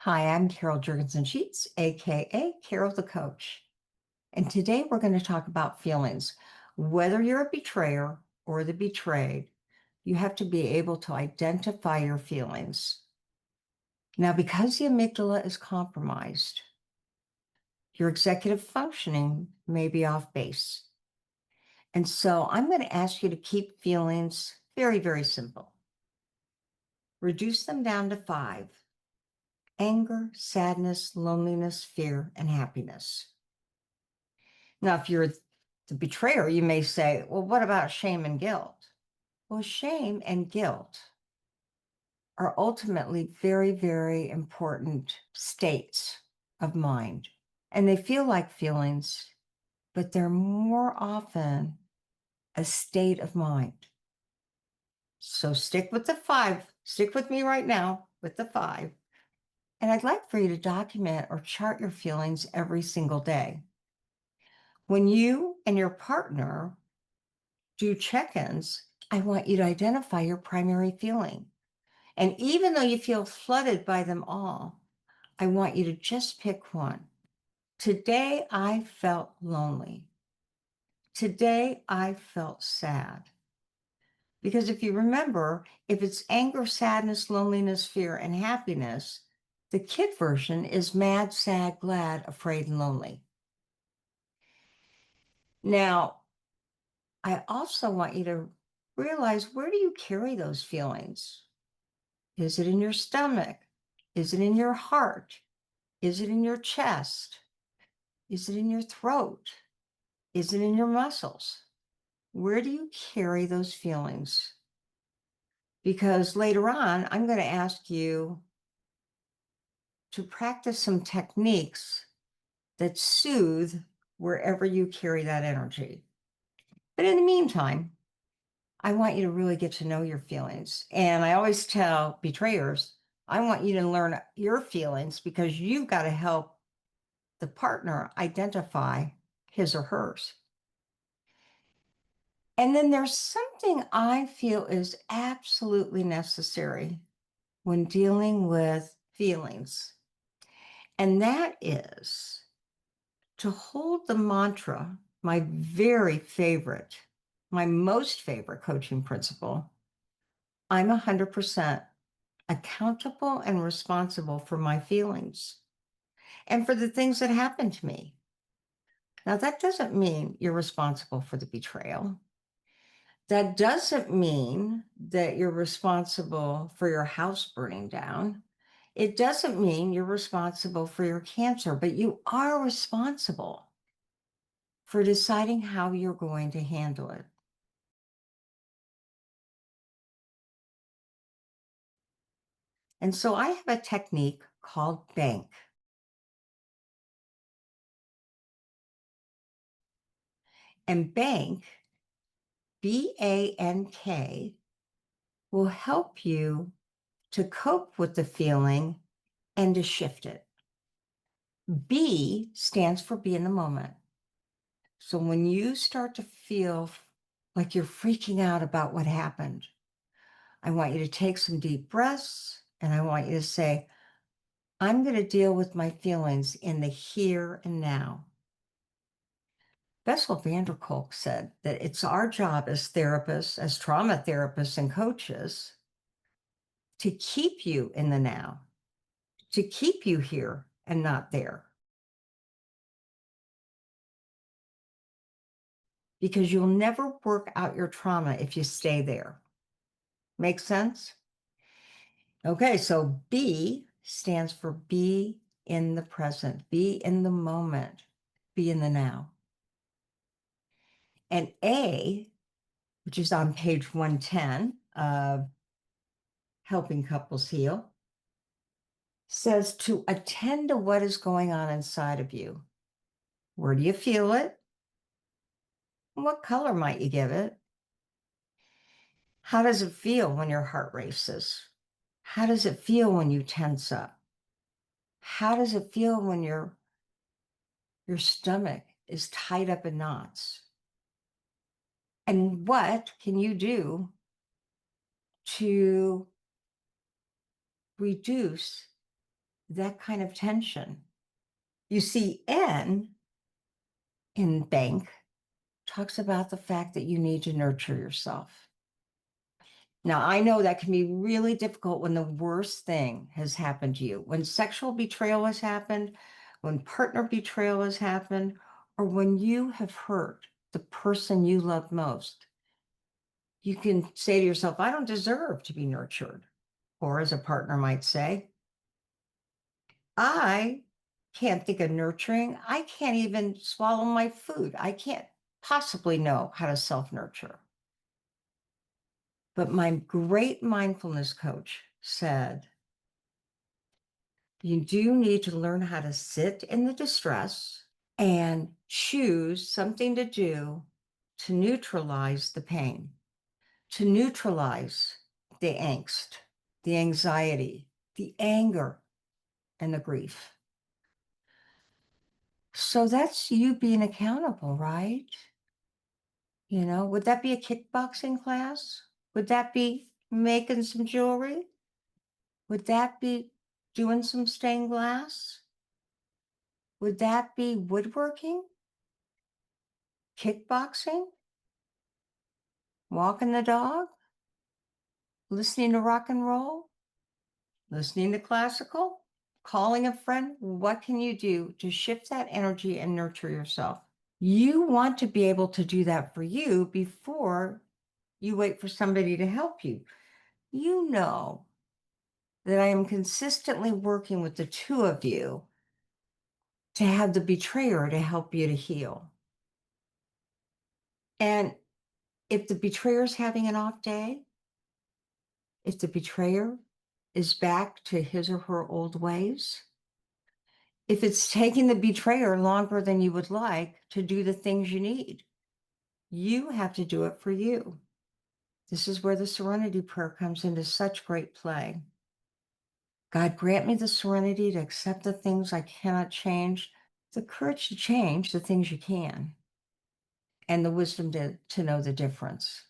Hi, I'm Carol Jurgensen Sheets, aka Carol the Coach. And today we're going to talk about feelings. Whether you're a betrayer or the betrayed, you have to be able to identify your feelings. Now, because the amygdala is compromised, your executive functioning may be off base. And so I'm going to ask you to keep feelings very, very simple. Reduce them down to 5: anger, sadness, loneliness, fear, and happiness. Now, if you're the betrayer, you may say, well, what about shame and guilt? Well, shame and guilt are ultimately very, very important states of mind. And they feel like feelings, but they're more often a state of mind. So stick with the 5. Stick with me right now with the 5. And I'd like for you to document or chart your feelings every single day. When you and your partner do check-ins, I want you to identify your primary feeling. And even though you feel flooded by them all, I want you to just pick one. Today, I felt lonely. Today, I felt sad. Because if you remember, if it's anger, sadness, loneliness, fear, and happiness, the kid version is mad, sad, glad, afraid, and lonely. Now, I also want you to realize, where do you carry those feelings? Is it in your stomach? Is it in your heart? Is it in your chest? Is it in your throat? Is it in your muscles? Where do you carry those feelings? Because later on, I'm going to ask you to practice some techniques that soothe wherever you carry that energy. But in the meantime, I want you to really get to know your feelings. And I always tell betrayers, I want you to learn your feelings because you've got to help the partner identify his or hers. And then there's something I feel is absolutely necessary when dealing with feelings, and that is to hold the mantra, my very favorite, my most favorite coaching principle: I'm 100% accountable and responsible for my feelings and for the things that happen to me. Now, that doesn't mean you're responsible for the betrayal. That doesn't mean that you're responsible for your house burning down. It doesn't mean you're responsible for your cancer, but you are responsible for deciding how you're going to handle it. And so I have a technique called BANK. And BANK, BANK, will help you to cope with the feeling and to shift it. B stands for be in the moment. So when you start to feel like you're freaking out about what happened, I want you to take some deep breaths and I want you to say, I'm going to deal with my feelings in the here and now. Bessel van der Kolk said that it's our job as therapists, as trauma therapists and coaches, to keep you in the now, to keep you here and not there. Because you'll never work out your trauma if you stay there. Make sense? Okay, so B stands for be in the present, be in the moment, be in the now. And A, which is on page 110 of Helping Couples Heal, says to attend to what is going on inside of you. Where do you feel it? What color might you give it? How does it feel when your heart races? How does it feel when you tense up? How does it feel when your stomach is tied up in knots? And what can you do to reduce that kind of tension. You see, N in bank talks about the fact that you need to nurture yourself. Now, I know that can be really difficult when the worst thing has happened to you, when sexual betrayal has happened, when partner betrayal has happened, or when you have hurt the person you love most. You can say to yourself, I don't deserve to be nurtured. Or as a partner might say, I can't think of nurturing. I can't even swallow my food. I can't possibly know how to self nurture. But my great mindfulness coach said, you do need to learn how to sit in the distress and choose something to do to neutralize the pain, to neutralize the angst, the anxiety, the anger, and the grief. So that's you being accountable, right? You know, would that be a kickboxing class? Would that be making some jewelry? Would that be doing some stained glass? Would that be woodworking? Kickboxing? Walking the dog? Listening to rock and roll? Listening to classical? Calling a friend? What can you do to shift that energy and nurture yourself? You want to be able to do that for you before you wait for somebody to help you. You know that I am consistently working with the two of you to have the betrayer to help you to heal. And if the betrayer is having an off day, if the betrayer is back to his or her old ways, if it's taking the betrayer longer than you would like to do the things you need, you have to do it for you. This is where the serenity prayer comes into such great play. God, grant me the serenity to accept the things I cannot change, the courage to change the things you can, and the wisdom to know the difference.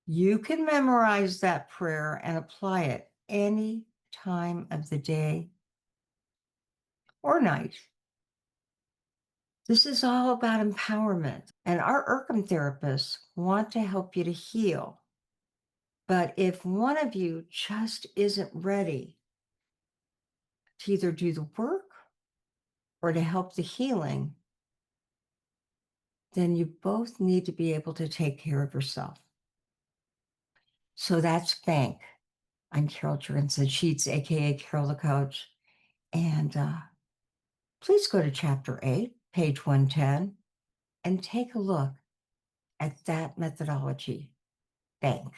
You can memorize that prayer and apply it any time of the day or night. This is all about empowerment, and our Irkham therapists want to help you to heal. But if one of you just isn't ready to either do the work or to help the healing, then you both need to be able to take care of yourself. So that's bank. I'm Carol Jorgensen Sheets, aka Carol the Coach. And please go to chapter 8, page 110, and take a look at that methodology, bank.